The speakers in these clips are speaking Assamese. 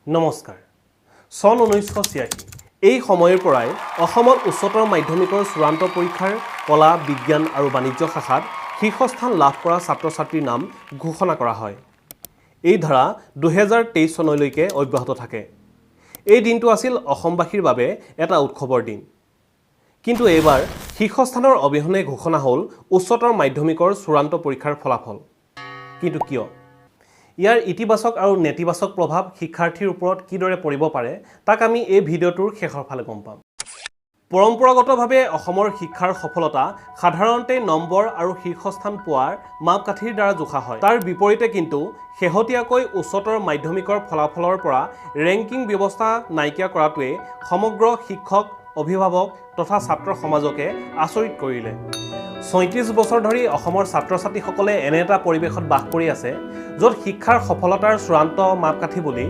নমস্কাৰ সন 1986 এই সময়ৰ পৰাই অসমত উচ্চতৰ মাধ্যমিকৰ চূড়ান্ত পৰীক্ষাৰ কলা বিজ্ঞান আৰু বাণিজ্য শাখাত শীৰ্ষস্থান লাভ কৰা ছাত্ৰ-ছাত্ৰীৰ নাম ঘোষণা কৰা হয় এই ধাৰা 2023 চনলৈকে অব্যাহত থাকে এই দিনটো আছিল অসমবাসীৰ বাবে এটা উৎসৱৰ দিন কিন্তু এবাৰ শীৰ্ষস্থানৰ অবিহনে ঘোষণা হ'ল উচ্চতৰ মাধ্যমিকৰ চূড়ান্ত পৰীক্ষাৰ ফলাফল কিন্তু কিয় ইয়াৰ ইতিবাচক আৰু নেতিবাচক প্ৰভাৱ শিক্ষাৰ্থীৰ ওপৰত কিদৰে পৰিব পাৰে তাক আমি এই ভিডিঅ'টোৰ শেষৰ ফালে গম পাম পৰম্পৰাগতভাৱে অসমৰ শিক্ষাৰ সফলতা সাধাৰণতে নম্বৰ আৰু শীৰ্ষস্থান পোৱাৰ মাপকাঠিৰ দ্বাৰা জোখা হয় তাৰ বিপৰীতে কিন্তু শেহতীয়াকৈ উচ্চতৰ মাধ্যমিকৰ ফলাফলৰ পৰা ৰেংকিং ব্যৱস্থা নাইকিয়া কৰাটোৱে সমগ্ৰ শিক্ষক অভিভাৱক তথা ছাত্ৰ সমাজকে আচৰিত কৰিলে ৩৭ বছৰ ধৰি অসমৰ ছাত্ৰ-ছাত্ৰীসকলে এনে এটা পৰিৱেশত বাস কৰি আছে য'ত শিক্ষাৰ সফলতাৰ চূড়ান্ত মাপকাঠি বুলি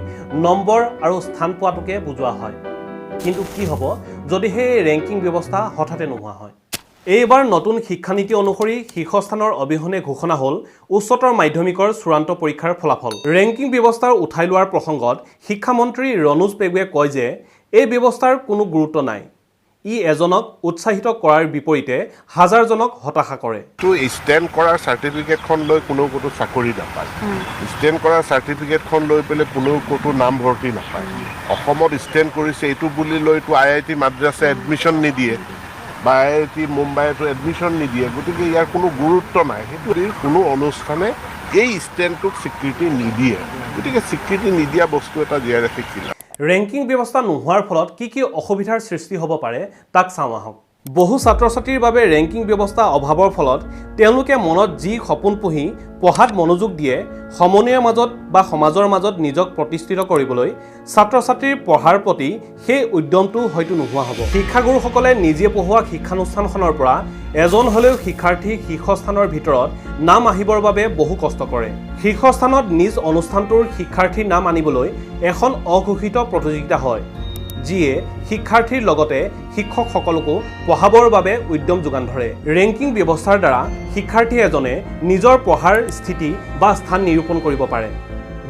নম্বৰ আৰু স্থান পোৱাটোকে বুজোৱা হয় কিন্তু কি হ'ব যদি সেই ৰেংকিং ব্যৱস্থা হঠাতে নোহোৱা হয় এইবাৰ নতুন শিক্ষানীতি অনুসৰি শীৰ্ষস্থানৰ অবিহনে ঘোষণা হ'ল উচ্চতৰ মাধ্যমিকৰ চূড়ান্ত পৰীক্ষাৰ ফলাফল ৰেংকিং ব্যৱস্থাৰ উঠাই লোৱাৰ প্ৰসংগত শিক্ষামন্ত্ৰী ৰণোজ পেগুৱে কয় যে এই ব্যৱস্থাৰ কোনো গুৰুত্ব নাই ই এজনক উৎসাহিত কৰাৰ বিপৰীতে হাজাৰজনক হতাশা কৰে তো ষ্টেণ্ড কৰাৰ চাৰ্টিফিকেটখন লৈ কোনো ক'তো চাকৰি নাপায় ষ্টেণ্ড কৰাৰ চাৰ্টিফিকেটখন লৈ পেলাই কোনো ক'তো নাম ভৰ্তি নাপায় অসমত ষ্টেণ্ড কৰিছে এইটো বুলি লৈতো IIT মাদ্ৰাছে এডমিশ্যন নিদিয়ে বা IIT মুম্বাইতো এডমিশ্যন নিদিয়ে গতিকে ইয়াৰ কোনো গুৰুত্ব নাই সেইটো কোনো অনুষ্ঠানে এই ষ্টেণ্ডটোক স্বীকৃতি নিদিয়ে গতিকে স্বীকৃতি নিদিয়া বস্তু এটা জীয়াই ৰাখি কি ৰেংকিং ব্যৱস্থা নোহোৱাৰ ফলত কি অসুবিধাৰ সৃষ্টি হ'ব পাৰে তাক চাওঁ আহক বহু ছাত্ৰ-ছাত্ৰীৰ বাবে ৰেংকিং ব্যৱস্থা অভাৱৰ ফলত তেওঁলোকে মনত যি সপোন পুহি পঢ়াত মনোযোগ দিয়ে সমন্বয়ৰ মাজত বা সমাজৰ মাজত নিজক প্ৰতিষ্ঠিত কৰিবলৈ ছাত্ৰ-ছাত্ৰীৰ পঢ়াৰ প্ৰতি সেই উদ্যমটো হয়তো নোহোৱা হ'ব শিক্ষাগুৰুসকলে নিজে পঢ়োৱা শিক্ষানুষ্ঠানখনৰ পৰা এজন হ'লেও শিক্ষাৰ্থী শীৰ্ষস্থানৰ ভিতৰত নাম আহিবৰ বাবে বহু কষ্ট কৰে শীৰ্ষস্থানত নিজ অনুষ্ঠানটোৰ শিক্ষাৰ্থীৰ নাম আনিবলৈ এখন অঘোষিত প্ৰতিযোগিতা হয় যিয়ে শিক্ষাৰ্থীৰ লগতে শিক্ষকসকলকো পঢ়াবৰ বাবে উদ্যম যোগান ধৰে ৰেংকিং ব্যৱস্থাৰ দ্বাৰা শিক্ষাৰ্থী এজনে নিজৰ পঢ়াৰ স্থিতি বা স্থান নিৰূপণ কৰিব পাৰে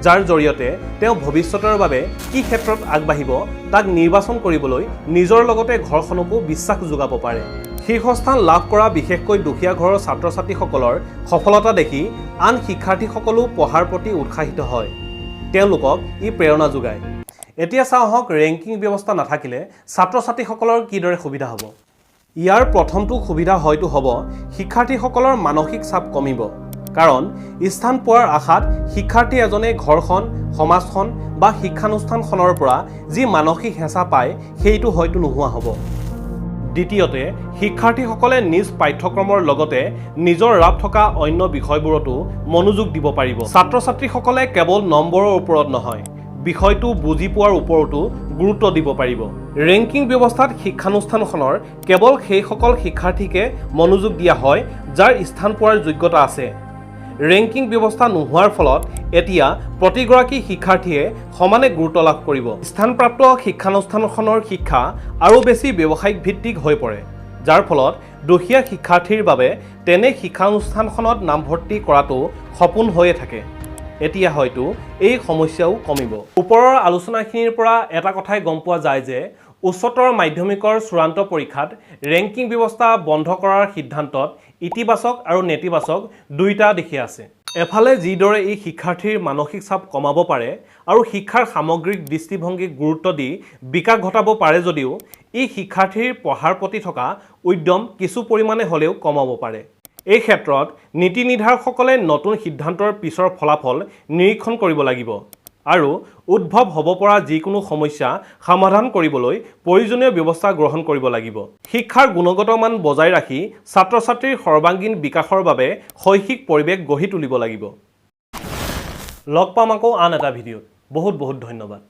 যাৰ জৰিয়তে তেওঁ ভৱিষ্যতৰ বাবে কি ক্ষেত্ৰত আগবাঢ়িব তাক নিৰ্বাচন কৰিবলৈ নিজৰ লগতে ঘৰখনকো বিশ্বাস যোগাব পাৰে শীৰ্ষস্থান লাভ কৰা বিশেষকৈ দুখীয়া ঘৰৰ ছাত্ৰ-ছাত্ৰীসকলৰ সফলতা দেখি আন শিক্ষাৰ্থীসকলো পঢ়াৰ প্ৰতি উৎসাহিত হয় তেওঁলোকক ই প্ৰেৰণা যোগায় এতিয়া চাওঁ আহক ৰেংকিং ব্যৱস্থা নাথাকিলে ছাত্ৰ-ছাত্ৰীসকলৰ কিদৰে সুবিধা হ'ব ইয়াৰ প্ৰথমটো সুবিধা হয়তো হ'ব শিক্ষাৰ্থীসকলৰ মানসিক চাপ কমিব কাৰণ স্থান পোৱাৰ আশাত শিক্ষাৰ্থী এজনে ঘৰখন সমাজখন বা শিক্ষানুষ্ঠানখনৰ পৰা যি মানসিক হেঁচা পায় সেইটো হয়তো নোহোৱা হ'ব দ্বিতীয়তে শিক্ষাৰ্থীসকলে নিজ পাঠ্যক্ৰমৰ লগতে নিজৰ ৰাপ থকা অন্য বিষয়বোৰতো মনোযোগ দিব পাৰিব ছাত্ৰ-ছাত্ৰীসকলে কেৱল নম্বৰৰ ওপৰত নহয় বিষয়টো বুজি পোৱাৰ ওপৰতো গুৰুত্ব দিব পাৰিব ৰেংকিং ব্যৱস্থাত শিক্ষানুষ্ঠানখনৰ কেৱল সেইসকল শিক্ষাৰ্থীকে মনোযোগ দিয়া হয় যাৰ স্থান পোৱাৰ যোগ্যতা আছে ৰেংকিং ব্যৱস্থা নোহোৱাৰ ফলত এতিয়া প্ৰতিগৰাকী শিক্ষাৰ্থীয়ে সমানে গুৰুত্ব লাভ কৰিব স্থানপ্ৰাপ্ত শিক্ষানুষ্ঠানখনৰ শিক্ষা আৰু বেছি ব্যৱসায়িক ভিত্তিক হৈ পৰে যাৰ ফলত দুখীয়া শিক্ষাৰ্থীৰ বাবে তেনে শিক্ষানুষ্ঠানখনত নামভৰ্তি কৰাটো সপোন হৈয়ে থাকে এতিয়া হয়তো এই সমস্যাও কমিব ওপৰৰ আলোচনাখিনিৰ পৰা এটা কথাই গম পোৱা যায় যে উচ্চতৰ মাধ্যমিকৰ চূড়ান্ত পৰীক্ষাত ৰেংকিং ব্যৱস্থা বন্ধ কৰাৰ সিদ্ধান্তত ইতিবাচক আৰু নেতিবাচক দুয়োটা দিশে আছে এফালে যিদৰে এই শিক্ষাৰ্থীৰ মানসিক চাপ কমাব পাৰে আৰু শিক্ষাৰ সামগ্ৰিক দৃষ্টিভংগীক গুৰুত্ব দি বিকাশ ঘটাব পাৰে যদিও এই শিক্ষাৰ্থীৰ পঢ়াৰ প্ৰতি থকা উদ্যম কিছু পৰিমাণে হ'লেও কমাব পাৰে এই ক্ষেত্ৰত নীতি নিৰ্ধাৰকসকলে নতুন সিদ্ধান্তৰ পিছৰ ফলাফল নিৰীক্ষণ কৰিব লাগিব আৰু উদ্ভৱ হ'ব পৰা যিকোনো সমস্যা সমাধান কৰিবলৈ প্ৰয়োজনীয় ব্যৱস্থা গ্ৰহণ কৰিব লাগিব শিক্ষাৰ গুণগত মান বজাই ৰাখি ছাত্ৰ-ছাত্ৰীৰ সৰ্বাংগীন বিকাশৰ বাবে শৈক্ষিক পৰিৱেশ গঢ়ি তুলিব লাগিব লগ পাম আকৌ আন এটা ভিডিঅ'ত বহুত ধন্যবাদ